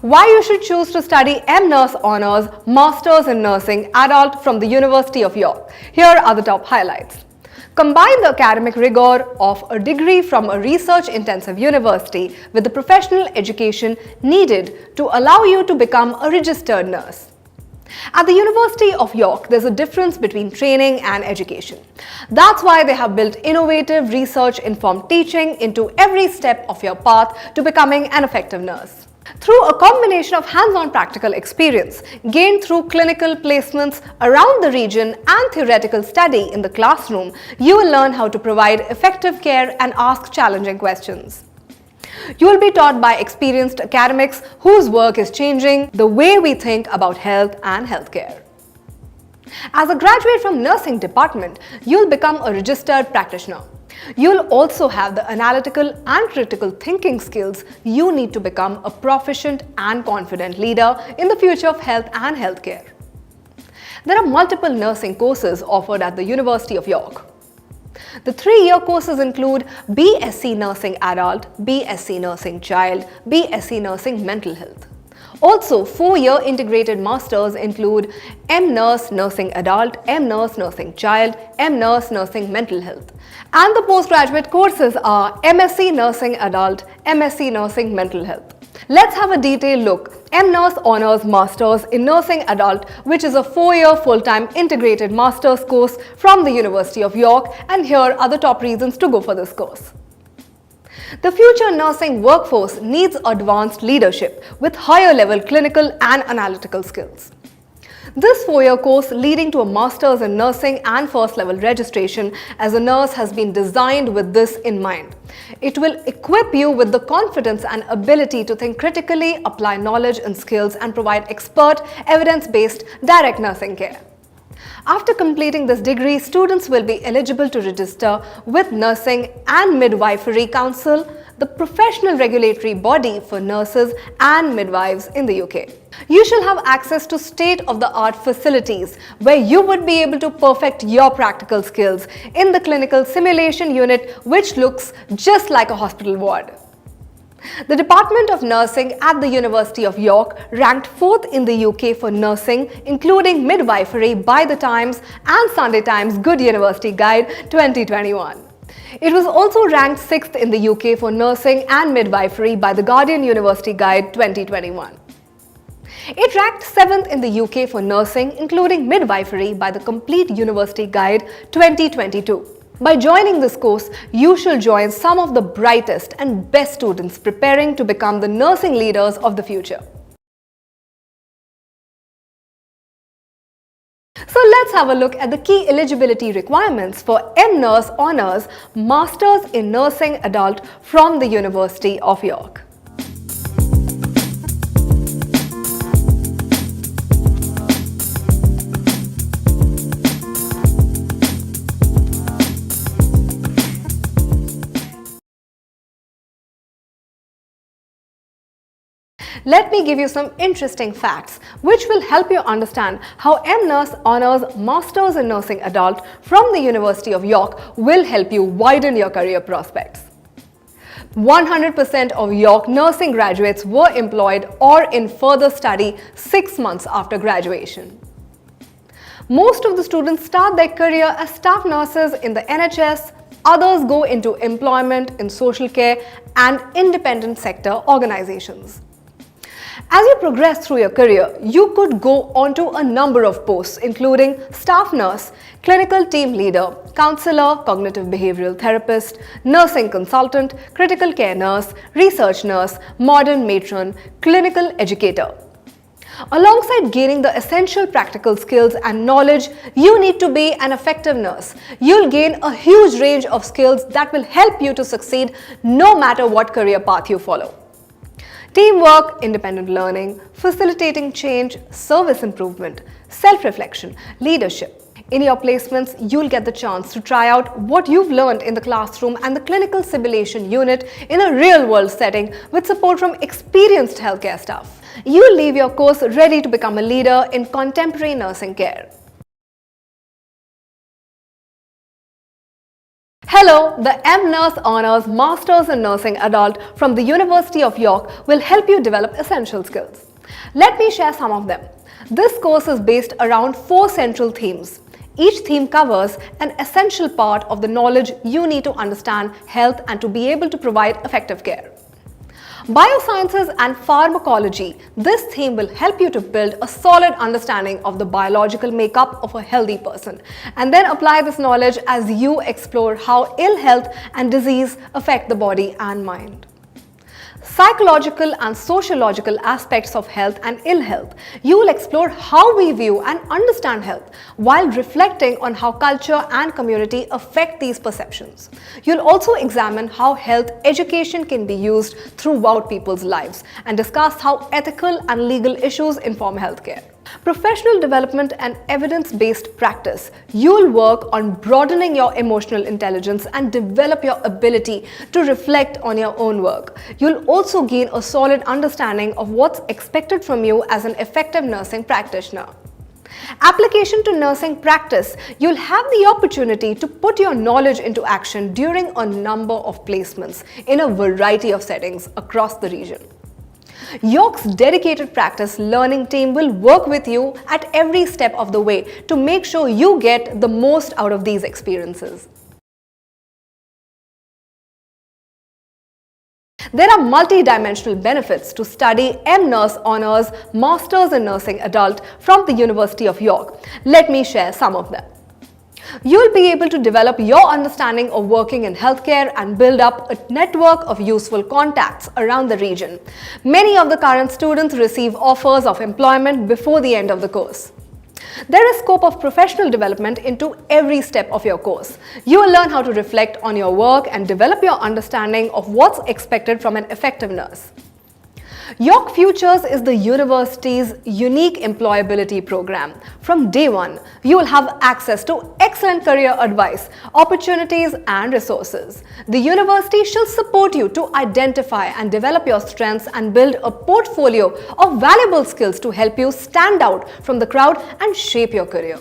Why you should choose to study M.Nurs Honours Masters in Nursing Adult from the University of York. Here are the top highlights. Combine the academic rigor of a degree from a research-intensive university with the professional education needed to allow you to become a registered nurse. At the University of York, there's a difference between training and education. That's why they have built innovative research-informed teaching into every step of your path to becoming an effective nurse. Through a combination of hands-on practical experience gained through clinical placements around the region and theoretical study in the classroom, you will learn how to provide effective care and ask challenging questions. You will be taught by experienced academics whose work is changing the way we think about health and healthcare. As a graduate from nursing department, you'll become a registered practitioner. You'll also have the analytical and critical thinking skills you need to become a proficient and confident leader in the future of health and healthcare. There are multiple nursing courses offered at the University of York. The 3-year courses include BSc Nursing Adult, BSc Nursing Child, BSc Nursing Mental Health. Also, 4-year integrated masters include M.Nurs Nursing Adult, M.Nurs Nursing Child, M.Nurs Nursing Mental Health. And the postgraduate courses are MSc Nursing Adult, MSc Nursing Mental Health. Let's have a detailed look. M.Nurs Honours Masters in Nursing Adult, which is a 4-year full-time integrated master's course from the University of York, and here are the top reasons to go for this course. The future nursing workforce needs advanced leadership with higher level clinical and analytical skills. This 4-year course leading to a master's in nursing and first level registration as a nurse has been designed with this in mind. It will equip you with the confidence and ability to think critically, apply knowledge and skills, and provide expert, evidence-based direct nursing care. After completing this degree, students will be eligible to register with Nursing and Midwifery Council, the professional regulatory body for nurses and midwives in the UK. You shall have access to state-of-the-art facilities where you would be able to perfect your practical skills in the clinical simulation unit, which looks just like a hospital ward. The Department of Nursing at the University of York ranked 4th in the UK for nursing, including midwifery by the Times and Sunday Times Good University Guide 2021. It was also ranked 6th in the UK for nursing and midwifery by the Guardian University Guide 2021. It ranked 7th in the UK for nursing, including midwifery by the Complete University Guide 2022. By joining this course, you shall join some of the brightest and best students preparing to become the nursing leaders of the future. So let's have a look at the key eligibility requirements for M.Nurs Honours Masters in Nursing Adult from the University of York. Let me give you some interesting facts which will help you understand how M.Nurs Honours Masters in Nursing Adult from the University of York will help you widen your career prospects. 100% of York nursing graduates were employed or in further study 6 months after graduation. Most of the students start their career as staff nurses in the NHS, others go into employment in social care and independent sector organizations. As you progress through your career, you could go on to a number of posts including staff nurse, clinical team leader, counselor, cognitive behavioral therapist, nursing consultant, critical care nurse, research nurse, modern matron, clinical educator. Alongside gaining the essential practical skills and knowledge you need to be an effective nurse, you'll gain a huge range of skills that will help you to succeed no matter what career path you follow. Teamwork, independent learning, facilitating change, service improvement, self-reflection, leadership. In your placements, you'll get the chance to try out what you've learned in the classroom and the clinical simulation unit in a real-world setting with support from experienced healthcare staff. You'll leave your course ready to become a leader in contemporary nursing care. Hello, the M-Nurs-Honors Masters in Nursing Adult from the University of York will help you develop essential skills. Let me share some of them. This course is based around 4 central themes. Each theme covers an essential part of the knowledge you need to understand health and to be able to provide effective care. Biosciences and pharmacology. This theme will help you to build a solid understanding of the biological makeup of a healthy person and then apply this knowledge as you explore how ill health and disease affect the body and mind. Psychological and sociological aspects of health and ill health. You will explore how we view and understand health while reflecting on how culture and community affect these perceptions. You'll also examine how health education can be used throughout people's lives and discuss how ethical and legal issues inform healthcare. Professional development and evidence-based practice. You'll work on broadening your emotional intelligence and develop your ability to reflect on your own work. You'll also gain a solid understanding of what's expected from you as an effective nursing practitioner. Application to nursing practice. You'll have the opportunity to put your knowledge into action during a number of placements in a variety of settings across the region. York's dedicated practice learning team will work with you at every step of the way to make sure you get the most out of these experiences. There are multi-dimensional benefits to study M-Nurs-Honors Masters in Nursing Adult from the University of York. Let me share some of them. You'll be able to develop your understanding of working in healthcare and build up a network of useful contacts around the region. Many of the current students receive offers of employment before the end of the course. There is scope of professional development into every step of your course. You will learn how to reflect on your work and develop your understanding of what's expected from an effective nurse. York Futures is the university's unique employability program. From day one, you will have access to excellent career advice, opportunities and resources. The university shall support you to identify and develop your strengths and build a portfolio of valuable skills to help you stand out from the crowd and shape your career.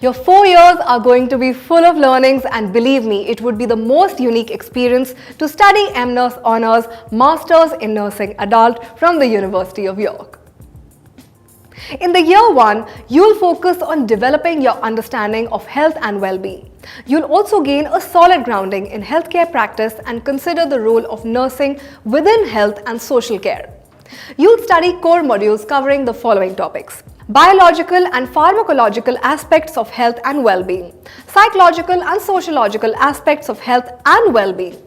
Your 4 years are going to be full of learnings, and believe me, it would be the most unique experience to study M-Nurs-Honors Masters in Nursing Adult from the University of York. In the year 1, you'll focus on developing your understanding of health and well-being. You'll also gain a solid grounding in healthcare practice and consider the role of nursing within health and social care. You'll study core modules covering the following topics: biological and pharmacological aspects of health and well-being, psychological and sociological aspects of health and well-being,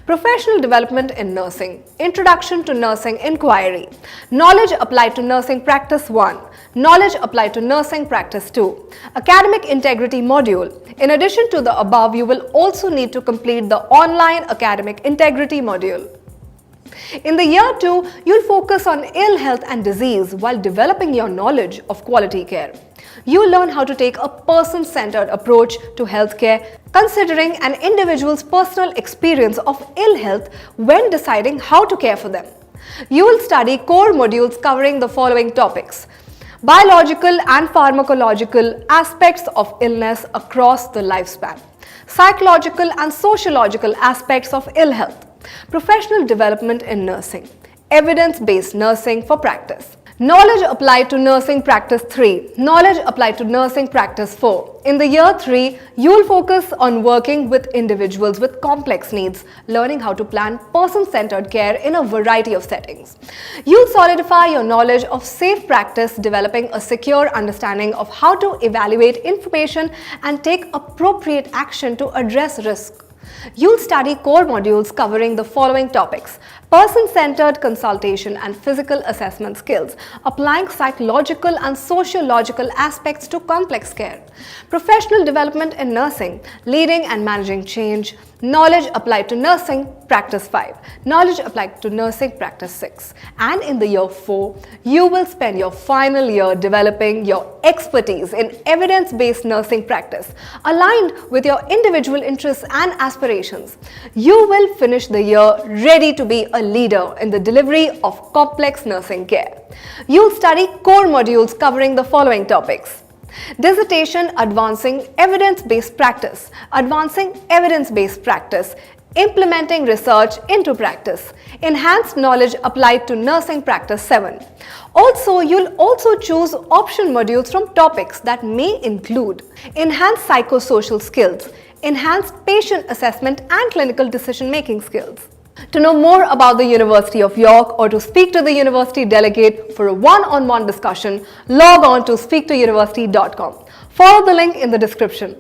professional development in nursing, introduction to nursing inquiry, knowledge applied to nursing practice 1, knowledge applied to nursing practice 2, academic integrity module. In addition to the above, you will also need to complete the online academic integrity module. In the year 2, you'll focus on ill health and disease while developing your knowledge of quality care. You'll learn how to take a person-centered approach to healthcare, considering an individual's personal experience of ill health when deciding how to care for them. You will study core modules covering the following topics: biological and pharmacological aspects of illness across the lifespan, psychological and sociological aspects of ill health, professional development in nursing, evidence-based nursing for practice, knowledge applied to nursing practice 3, knowledge applied to nursing practice 4. In the year 3, you will focus on working with individuals with complex needs, learning how to plan person-centered care in a variety of settings. You'll solidify your knowledge of safe practice, developing a secure understanding of how to evaluate information and take appropriate action to address risk. You'll study core modules covering the following topics: person-centered consultation and physical assessment skills, applying psychological and sociological aspects to complex care, professional development in nursing, leading and managing change, knowledge applied to nursing practice 5, knowledge applied to nursing practice 6. And in the year 4, you will spend your final year developing your expertise in evidence-based nursing practice, aligned with your individual interests and aspirations. You will finish the year ready to be a leader in the delivery of complex nursing care. You'll study core modules covering the following topics: Dissertation advancing evidence-based practice, implementing research into practice, enhanced knowledge applied to nursing practice 7. Also, you'll also choose option modules from topics that may include enhanced psychosocial skills, enhanced patient assessment and clinical decision-making skills. To know more about the University of York or to speak to the university delegate for a one-on-one discussion, log on to speaktouniversity.com. Follow the link in the description.